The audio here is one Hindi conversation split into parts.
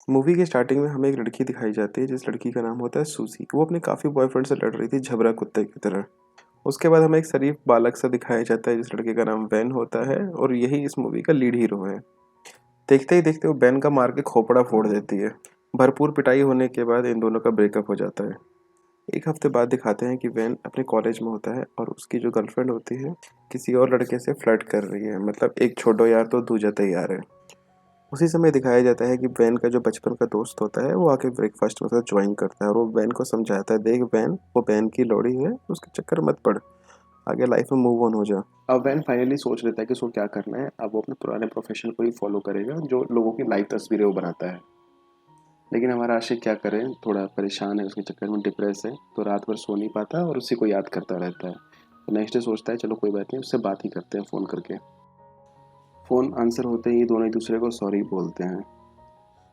मूवी के स्टार्टिंग में हमें एक लड़की दिखाई जाती है जिस लड़की का नाम होता है सूजी। वो अपने काफ़ी बॉयफ्रेंड से लड़ रही थी झबरा कुत्ते की तरह। उसके बाद हमें एक शरीफ बालक सा दिखाया जाता है जिस लड़के का नाम वैन होता है और यही इस मूवी का लीड हीरो है। देखते ही देखते वो वैन का मार के खोपड़ा फोड़ देती है। भरपूर पिटाई होने के बाद इन दोनों का ब्रेकअप हो जाता है। एक हफ्ते बाद दिखाते हैं कि वैन अपने कॉलेज में होता है और उसकी जो गर्लफ्रेंड होती है किसी और लड़के से फ्लर्ट कर रही है। मतलब एक छोड़ो यार तो दूजा तैयार है। उसी समय दिखाया जाता है कि वैन का जो बचपन का दोस्त होता है वो आके ब्रेकफास्ट में ज्वाइन करता है और वो वैन को समझाता है, देख वैन, वो वैन की लोड़ी है, उसके चक्कर मत पड़, आगे लाइफ में मूव ऑन हो जा। अब वैन फाइनली सोच लेता है कि उसको क्या करना है। अब वो अपने पुराने प्रोफेशन को ही फॉलो करेगा जो लोगों की लाइव तस्वीरें वो बनाता है। लेकिन हमारा आशिक क्या करे, थोड़ा परेशान है, उसके चक्कर में डिप्रेस है, तो रात भर सो नहीं पाता और उसी को याद करता रहता है। तो नेक्स्ट डे सोचता है चलो कोई बात नहीं, उससे बात ही करते हैं फ़ोन करके। फ़ोन आंसर होते ही दोनों एक दूसरे को सॉरी बोलते हैं।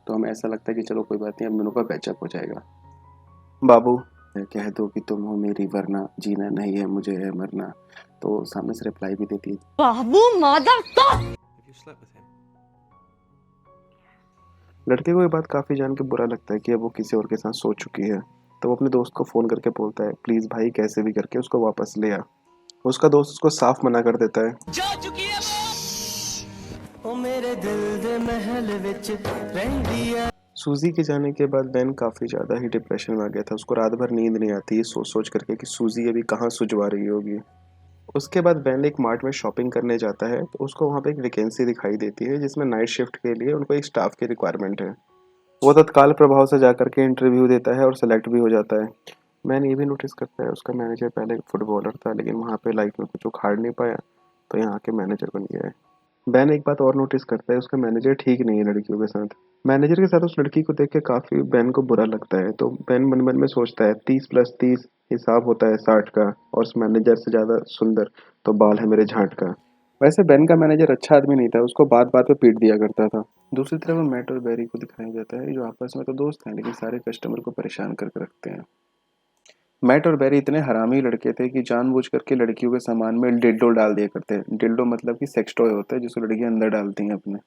तो हमें ऐसा लगता है कि चलो कोई बात नहीं, अब दोनों का पैचअप हो जाएगा। बाबू, कह दो कि तुम हो मेरी वरना, जीना नहीं है मुझे है मरना। तो सामने से रिप्लाई भी देती है। बाबू मादर का। Have you slept with him? लड़के को ये बात काफ़ी जान के बुरा लगता है कि अब वो किसी और के साथ सो चुकी है। तो वो अपने दोस्त को फ़ोन करके बोलता है, प्लीज़ भाई कैसे भी करके उसको वापस ले आ। उसका दोस्त उसको साफ मना कर देता है। जा चुकी है वो मेरे दिल दे महल विच रहंदी है। सूजी के जाने के बाद वैन काफ़ी ज़्यादा ही डिप्रेशन में आ गया था। उसको रात भर नींद नहीं आती सोच सोच करके कि सूजी अभी कहाँ सुझवा रही होगी। उसके बाद वैन एक मार्ट में शॉपिंग करने जाता है तो उसको वहाँ पे एक वैकेंसी दिखाई देती है जिसमें नाइट शिफ्ट के लिए उनको एक स्टाफ की रिक्वायरमेंट है। वो तत्काल प्रभाव से जाकर के इंटरव्यू देता है और सेलेक्ट भी हो जाता है। मैंने ये भी नोटिस करता है उसका मैनेजर पहले फुटबॉलर था लेकिन वहाँ पे लाइफ में कुछ उखाड़ नहीं पाया तो यहाँ के मैनेजर बन गया है। बैन एक बात और नोटिस करता है, उसका मैनेजर ठीक नहीं है लड़कियों के साथ। मैनेजर के साथ उस लड़की को देख के काफ़ी बैन को बुरा लगता है। तो बैन मन मन में सोचता है 30+30 हिसाब होता है 60 का और उस मैनेजर से ज़्यादा सुंदर तो बाल है मेरे झांट का। वैसे बैन का मैनेजर अच्छा आदमी नहीं था, उसको बात बात पे पीट दिया करता था। दूसरी तरफ मैट और बैरी को दिखाया जाता है जो आपस में तो दोस्त हैं लेकिन सारे कस्टमर को परेशान करके रखते हैं। मैट और बैरी इतने हरामी लड़के थे कि जानबूझ करके लड़कियों के सामान में डिल्डो डाल दिया करते हैं। डिल्डो मतलब कि सेक्स टॉय होता है जिसको लड़कियां अंदर डालती हैं अपने।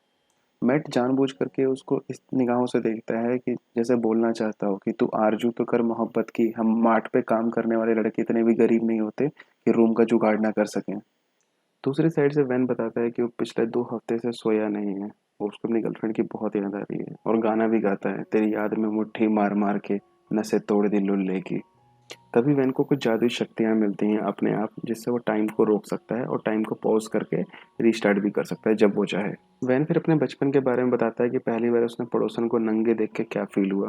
मैट जानबूझ करके उसको इस निगाहों से देखता है कि जैसे बोलना चाहता हो कि तू आरजू तो कर मोहब्बत की, हम मार्ट पे काम करने वाले लड़के इतने भी गरीब नहीं होते कि रूम का जुगाड़ ना कर सकें। दूसरी साइड से वैन बताता है कि वो पिछले 2 हफ्ते से सोया नहीं है। वो उसको अपनी गर्लफ्रेंड की बहुत याद आ रही है और गाना भी गाता है, तेरी याद में मुट्ठी मार मार के नसें तोड़ दी लुल्ले की। तभी वैन को कुछ जादुई शक्तियाँ मिलती हैं अपने आप जिससे वो टाइम को रोक सकता है और टाइम को पॉज करके रीस्टार्ट भी कर सकता है जब वो चाहे। वैन फिर अपने बचपन के बारे में बताता है कि पहली बार उसने पड़ोसन को नंगे देख के क्या फील हुआ।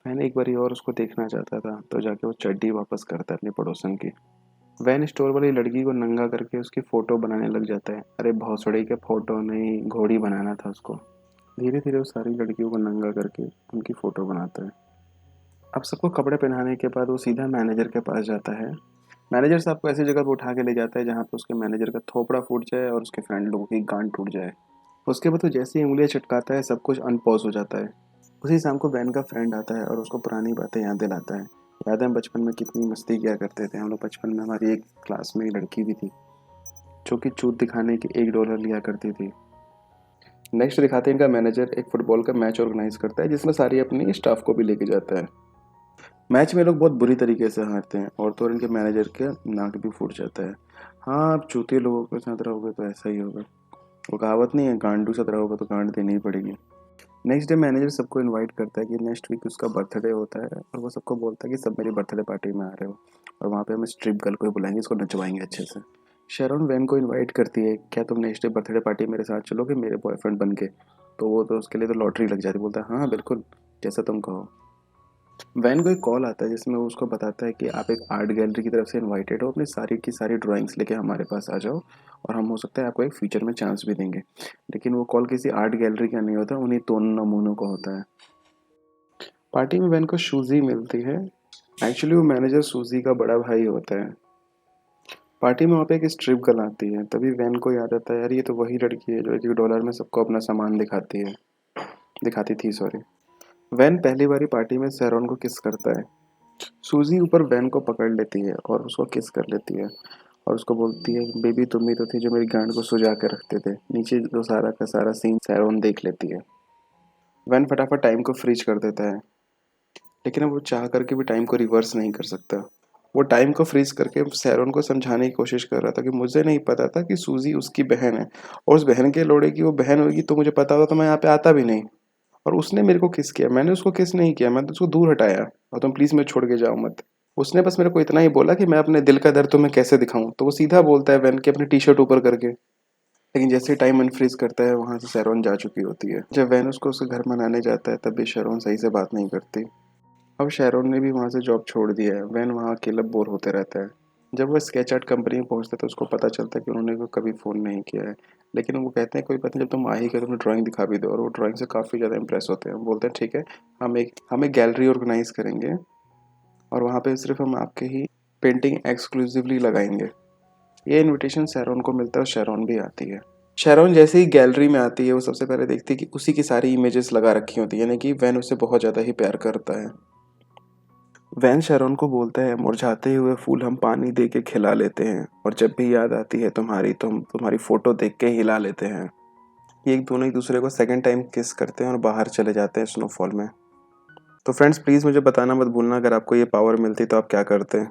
वैन एक बारी और उसको देखना चाहता था तो जाके वो चड्डी वापस करता है अपने पड़ोसन की। वैन स्टोर वाली लड़की को नंगा करके उसकी फोटो बनाने लग जाता है। अरे भौसड़ी के फोटो नहीं, घोड़ी बनाना था उसको। धीरे धीरे वो सारी लड़कियों को नंगा करके उनकी फोटो बनाता है। अब सबको कपड़े पहनाने के बाद वो सीधा मैनेजर के पास जाता है। मैनेजर साहब को ऐसी जगह पर उठा के ले जाता है जहाँ पे उसके मैनेजर का थोपड़ा फूट जाए और उसके फ्रेंड लोगों की गांड टूट जाए। उसके बाद वो जैसे ही उंगलियां चटकाता है सब कुछ अनपॉज हो जाता है। उसी शाम को वैन का फ्रेंड आता है और उसको पुरानी बातें याद दिलाता है। याद है हम बचपन में कितनी मस्ती किया करते थे। हम लोग बचपन में, हमारी एक क्लास में एक लड़की भी थी जो कि चूत दिखाने के $1 लिया करती थी। नेक्स्ट दिखाते हैं इनका मैनेजर एक फुटबॉल का मैच ऑर्गेनाइज करता है जिसमें सारी अपनी स्टाफ को भी लेके जाता है। मैच में लोग बहुत बुरी तरीके से हारते हैं और तो और इनके मैनेजर का नाक भी फूट जाता है। हाँ, आप चूतिए लोगों के साथ रहोगे तो ऐसा ही होगा। वो कहावत नहीं है, गांडू साथ रहोगे तो गांड देनी ही पड़ेगी। नेक्स्ट डे मैनेजर सबको इनवाइट करता है कि नेक्स्ट वीक उसका बर्थडे होता है और वो सबको बोलता है कि सब मेरी बर्थडे पार्टी में आ रहे हो और वहाँ पे हम स्ट्रिप गर्ल को भी बुलाएंगे, इसको नचवाएंगे अच्छे से। शेरॉन वैन को इनवाइट करती है, क्या तुम नेक्स्ट डे बर्थडे पार्टी मेरे साथ चलोगे मेरे बॉयफ्रेंड बन के। तो वो तो उसके लिए तो लॉटरी लग जाती है, बोलता है हाँ बिल्कुल, जैसा तुम कहो। वैन को एक कॉल आता है जिसमें वो उसको बताता है कि आप एक आर्ट गैलरी की तरफ से इनवाइटेड हो, अपनी सारी की सारी ड्राइंग्स लेके हमारे पास आ जाओ और हम हो सकता है आपको एक फ्यूचर में चांस भी देंगे। लेकिन वो कॉल किसी आर्ट गैलरी का नहीं होता, उन्हीं दोनों नमूनों का होता है। पार्टी में वैन को सूजी मिलती है। एक्चुअली वो मैनेजर सूजी का बड़ा भाई होता है। पार्टी में वहाँ पे एक स्ट्रिप गर्ल आती है, तभी वैन को याद आता है यार ये तो वही लड़की है जो $1 में सबको अपना सामान दिखाती थी सॉरी। वैन पहली बारी पार्टी में सैरोन को किस करता है। सूजी ऊपर वैन को पकड़ लेती है और उसको किस कर लेती है और उसको बोलती है बेबी तुम ही तो थी जो मेरी गांड को सुझा के रखते थे। नीचे जो सारा का सारा सीन सैरोन देख लेती है। वैन फटाफट टाइम को फ्रीज कर देता है, लेकिन अब वो चाह करके भी टाइम को रिवर्स नहीं कर सकता। वो टाइम को फ्रीज करके सैरोन को समझाने की कोशिश कर रहा था कि मुझे नहीं पता था कि सूजी उसकी बहन है, और उस बहन के लोड़े की वो बहन होगी, तो मुझे पता होता तो मैं यहाँ पे आता भी नहीं। और उसने मेरे को किस किया, मैंने उसको किस नहीं किया, मैं तो उसको दूर हटाया, और तुम प्लीज़ मुझे छोड़ के जाओ मत। उसने बस मेरे को इतना ही बोला कि मैं अपने दिल का दर्द तुम्हें कैसे दिखाऊं, तो वो सीधा बोलता है वैन के अपनी टी शर्ट ऊपर करके। लेकिन जैसे ही टाइम अनफ्रीज करता है, वहां से शेरोन जा चुकी होती है। जब वैन उसको उसके घर मनाने जाता है, तब भी शेरोन सही से बात नहीं करती। अब शेरोन ने भी वहाँ से जॉब छोड़ दिया है, वैन वहाँ अकेला बोर होते रहता है। जब वो स्केच आर्ट कंपनी में पहुँचता है, तो उसको पता चलता है कि उन्होंने को कभी फ़ोन नहीं किया है। लेकिन वो कहते हैं कोई बात नहीं, जब तुम आ ही गए तो तुम्हें ड्राइंग दिखा भी दो, और वो ड्राइंग से काफ़ी ज़्यादा इंप्रेस होते हैं। वो बोलते हैं ठीक है, हम एक गैलरी ऑर्गेनाइज करेंगे, और वहाँ पे सिर्फ हम आपके ही पेंटिंग एक्सक्लूसिवली लगाएंगे। ये इनविटेशन शेरोन को मिलता है, और शेरोन भी आती है। शेरोन जैसे ही गैलरी में आती है, वो सबसे पहले देखती है कि उसी की सारी इमेजेस लगा रखी होती है, यानी कि वैन उसे बहुत ज़्यादा ही प्यार करता है। वैन शेरोन को बोलता है मुरझाते हुए फूल हम पानी दे के खिला लेते हैं, और जब भी याद आती है तुम्हारी, तो हम तुम्हारी फोटो देख के हिला लेते हैं। ये एक दोनों एक दूसरे को सेकंड टाइम किस करते हैं और बाहर चले जाते हैं स्नोफॉल में। तो फ्रेंड्स, प्लीज़ मुझे बताना मत भूलना, अगर आपको ये पावर मिलती तो आप क्या करते।